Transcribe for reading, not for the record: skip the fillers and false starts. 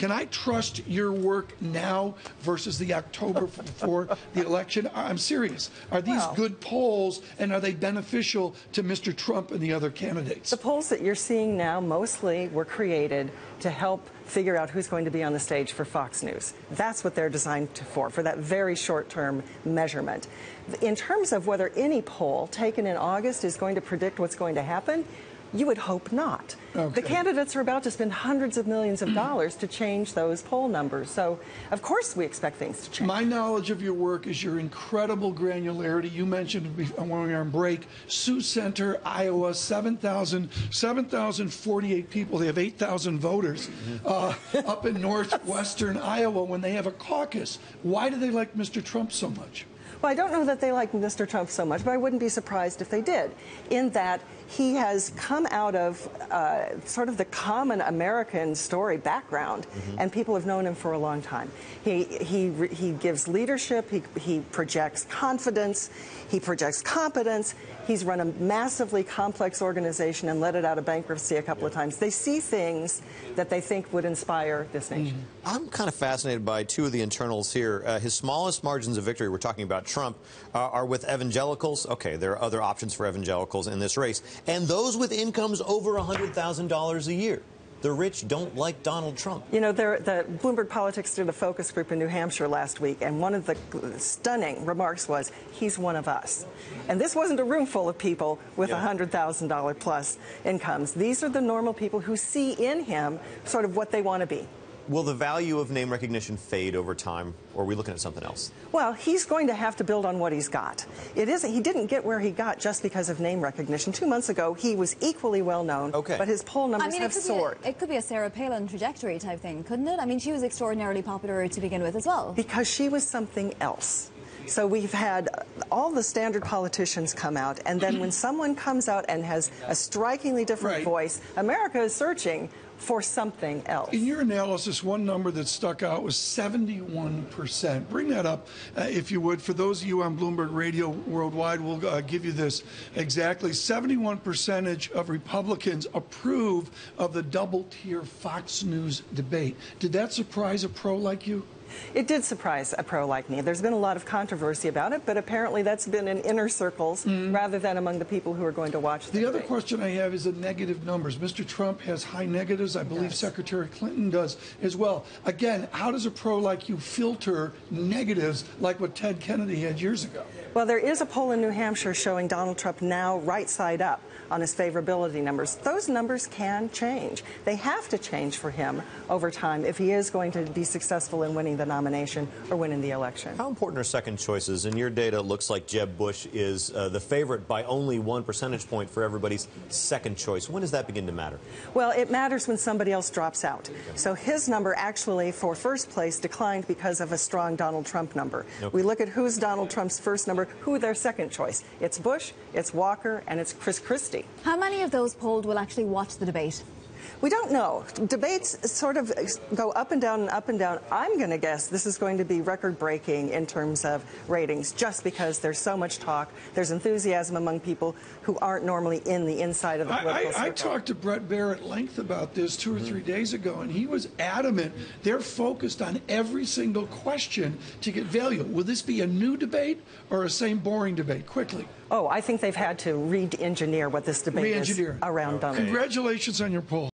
Can I trust your work now versus the October before the election? I'm serious. Are these good polls, and are they beneficial to Mr. Trump and the other candidates? The polls that you're seeing now mostly were created to help figure out who's going to be on the stage for Fox News. That's what they're designed for that very short-term measurement. In terms of whether any poll taken in August is going to predict what's going to happen, you would hope not. Okay. The candidates are about to spend hundreds of millions of dollars to change those poll numbers. So, of course, we expect things to change. My knowledge of your work is your incredible granularity. You mentioned when we were on break, Sioux Center, Iowa, 7,048 people. They have 8,000 voters up in northwestern Iowa when they have a caucus. Why do they like Mr. Trump so much? Well, I don't know that they like Mr. Trump so much, but I wouldn't be surprised if they did, in that he has come out of sort of the common American story background, and people have known him for a long time. He gives leadership, he projects confidence, he projects competence. He's run a massively complex organization and let it out of bankruptcy a couple of times. They see things that they think would inspire this nation. I'm kind of fascinated by two of the internals here. His smallest margins of victory, we're talking about Trump, are with evangelicals. Okay, there are other options for evangelicals in this race. And those with incomes over $100,000 a year. The rich don't like Donald Trump. You know, the Bloomberg Politics did a focus group in New Hampshire last week, and one of the stunning remarks was, he's one of us. And this wasn't a room full of people with $100,000 plus incomes. These are the normal people who see in him sort of what they want to be. Will the value of name recognition fade over time, or are we looking at something else? Well, he's going to have to build on what he's got. He didn't get where he got just because of name recognition. 2 months ago, he was equally well known, but his poll numbers have soared. It could be a Sarah Palin trajectory type thing, couldn't it? I mean, she was extraordinarily popular to begin with as well. Because she was something else. So we've had all the standard politicians come out, and then when someone comes out and has a strikingly different voice, America is searching for something else. In your analysis, one number that stuck out was 71%. Bring that up, if you would. For those of you on Bloomberg Radio Worldwide, we'll give you this exactly. 71% of Republicans approve of the double-tier Fox News debate. Did that surprise a pro like you? It did surprise a pro like me. There's been a lot of controversy about it, but apparently that's been in inner circles rather than among the people who are going to watch the other question I have is the negative numbers. Mr. Trump has high negatives. I believe Secretary Clinton does as well. Again, how does a pro like you filter negatives like what Ted Kennedy had years ago? Well, there is a poll in New Hampshire showing Donald Trump now right side up on his favorability numbers. Those numbers can change. They have to change for him over time if he is going to be successful in winning the nomination or winning the election. How important are second choices? In your data, it looks like Jeb Bush is the favorite by only 1 percentage point for everybody's second choice. When does that begin to matter? Well, it matters when somebody else drops out. So his number actually for first place declined because of a strong Donald Trump number. We look at who's Donald Trump's first number, who their second choice. It's Bush, it's Walker, and it's Chris Christie. How many of those polled will actually watch the debate? We don't know. Debates sort of go up and down and up and down. I'm going to guess this is going to be record-breaking in terms of ratings just because there's so much talk. There's enthusiasm among people who aren't normally in the inside of the political circle. I talked to Brett Baer at length about this 2 or 3 days ago, and he was adamant. They're focused on every single question to get value. Will this be a new debate or a same boring debate? Quickly. Oh, I think they've had to re-engineer what this debate is around Donald. Congratulations on your poll.